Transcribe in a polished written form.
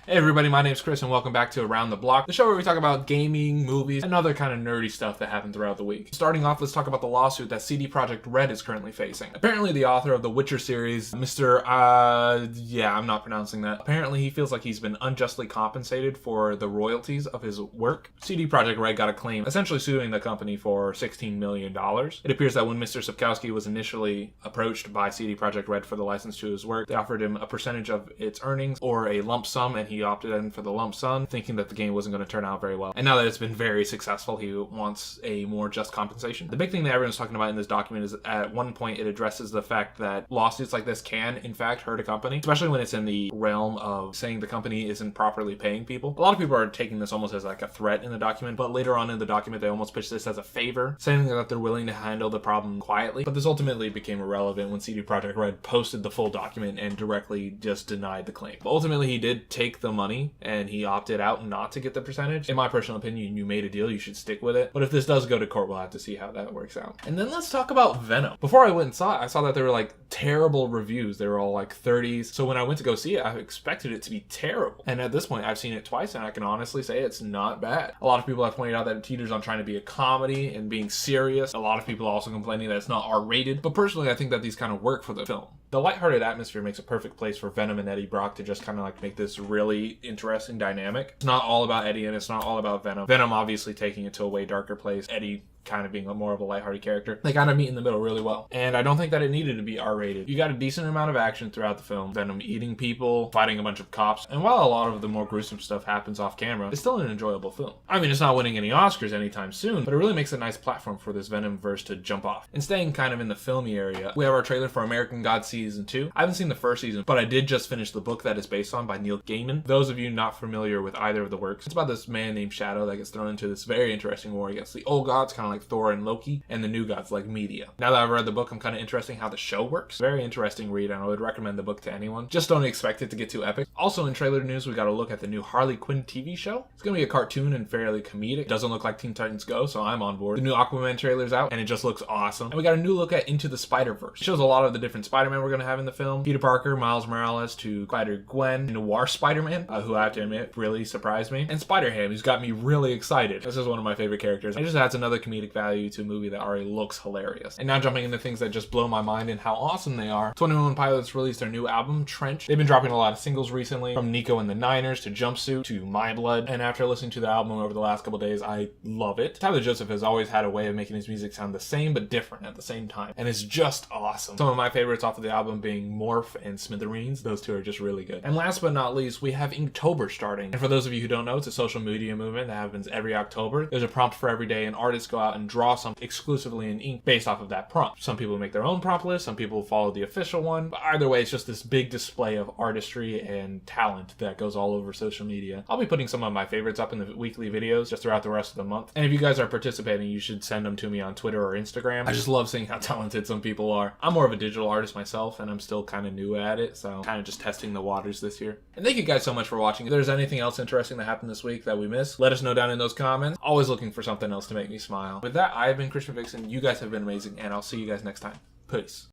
Hey everybody, my name's Chris and welcome back to Around the Block, the show where we talk about gaming, movies, and other kind of nerdy stuff that happened throughout the week. Starting off, let's talk about the lawsuit that Cd Projekt Red is currently facing. Apparently the author of the Witcher series, I'm not pronouncing that. Apparently he feels like he's been unjustly compensated for the royalties of his work. Cd Projekt Red got a claim essentially suing the company for $16 million. It appears that when Mr. Sapkowski was initially approached by Cd Projekt Red for the license to his work, they offered him a percentage of its earnings or a lump sum, and he opted in for the lump sum, thinking that the game wasn't going to turn out very well. And now that it's been very successful, he wants a more just compensation. The big thing that everyone's talking about in this document is at one point it addresses the fact that lawsuits like this can, in fact, hurt a company, especially when it's in the realm of saying the company isn't properly paying people. A lot of people are taking this almost as like a threat in the document, but later on in the document they almost pitch this as a favor, saying that they're willing to handle the problem quietly. But this ultimately became irrelevant when Cd Projekt Red posted the full document and directly just denied the claim. But ultimately he did take the money and he opted out not to get the percentage. In my personal opinion, you made a deal, you should stick with it. But if this does go to court, we'll have to see how that works out. And then let's talk about Venom. Before I went and saw it, I saw that there were like terrible reviews. They were all like 30s. So when I went to go see it, I expected it to be terrible. And at this point, I've seen it twice and I can honestly say it's not bad. A lot of people have pointed out that it teeters on trying to be a comedy and being serious. A lot of people are also complaining that it's not R-rated. But personally, I think that these kind of work for the film. The lighthearted atmosphere makes a perfect place for Venom and Eddie Brock to just kind of like make this really interesting dynamic. It's not all about Eddie and it's not all about Venom. Venom obviously taking it to a way darker place. Eddie kind of being more of a lighthearted character. They kind of meet in the middle really well. And I don't think that it needed to be R-rated. You got a decent amount of action throughout the film. Venom eating people, fighting a bunch of cops. And while a lot of the more gruesome stuff happens off camera, it's still an enjoyable film. I mean, it's not winning any Oscars anytime soon, but it really makes a nice platform for this Venom verse to jump off. And staying kind of in the filmy area, we have our trailer for American Gods Season 2. I haven't seen the first season, but I did just finish the book that is based on by Neil Gaiman. Those of you not familiar with either of the works, it's about this man named Shadow that gets thrown into this very interesting war against the old gods, kind of like Thor and Loki, and the new gods like Media. Now that I've read the book, I'm kind of interested in how the show works. Very interesting read, and I would recommend the book to anyone. Just don't expect it to get too epic. Also in trailer news, we got a look at the new Harley Quinn TV show. It's gonna be a cartoon and fairly comedic. It doesn't look like Teen Titans Go, so I'm on board. The new Aquaman trailer's out, and it just looks awesome. And we got a new look at Into the Spider-Verse. It shows a lot of the different Spider-Man we're gonna have in the film. Peter Parker, Miles Morales to Spider-Gwen, Noir Spider-Man, who I have to admit really surprised me, and Spider-Ham, who's got me really excited. This is one of my favorite characters. It just adds another comedic value to a movie that already looks hilarious. And now jumping into things that just blow my mind and how awesome they are. 21 Pilots released their new album, Trench. They've been dropping a lot of singles recently, from Nico and the Niners to Jumpsuit to My Blood. And after listening to the album over the last couple days, I love it. Tyler Joseph has always had a way of making his music sound the same but different at the same time. And it's just awesome. Some of my favorites off of the album being Morph and Smithereens. Those two are just really good. And last but not least, we have Inktober starting. And for those of you who don't know, it's a social media movement that happens every October. There's a prompt for every day and artists go out and draw something exclusively in ink based off of that prompt. Some people make their own prompt list, some people follow the official one, but either way, it's just this big display of artistry and talent that goes all over social media. I'll be putting some of my favorites up in the weekly videos just throughout the rest of the month. And if you guys are participating, you should send them to me on Twitter or Instagram. I just love seeing how talented some people are. I'm more of a digital artist myself, and I'm still kind of new at it, so kind of just testing the waters this year. And thank you guys so much for watching. If there's anything else interesting that happened this week that we missed, let us know down in those comments. Always looking for something else to make me smile. With that, I've been Christian Vixen. You guys have been amazing, and I'll see you guys next time. Peace.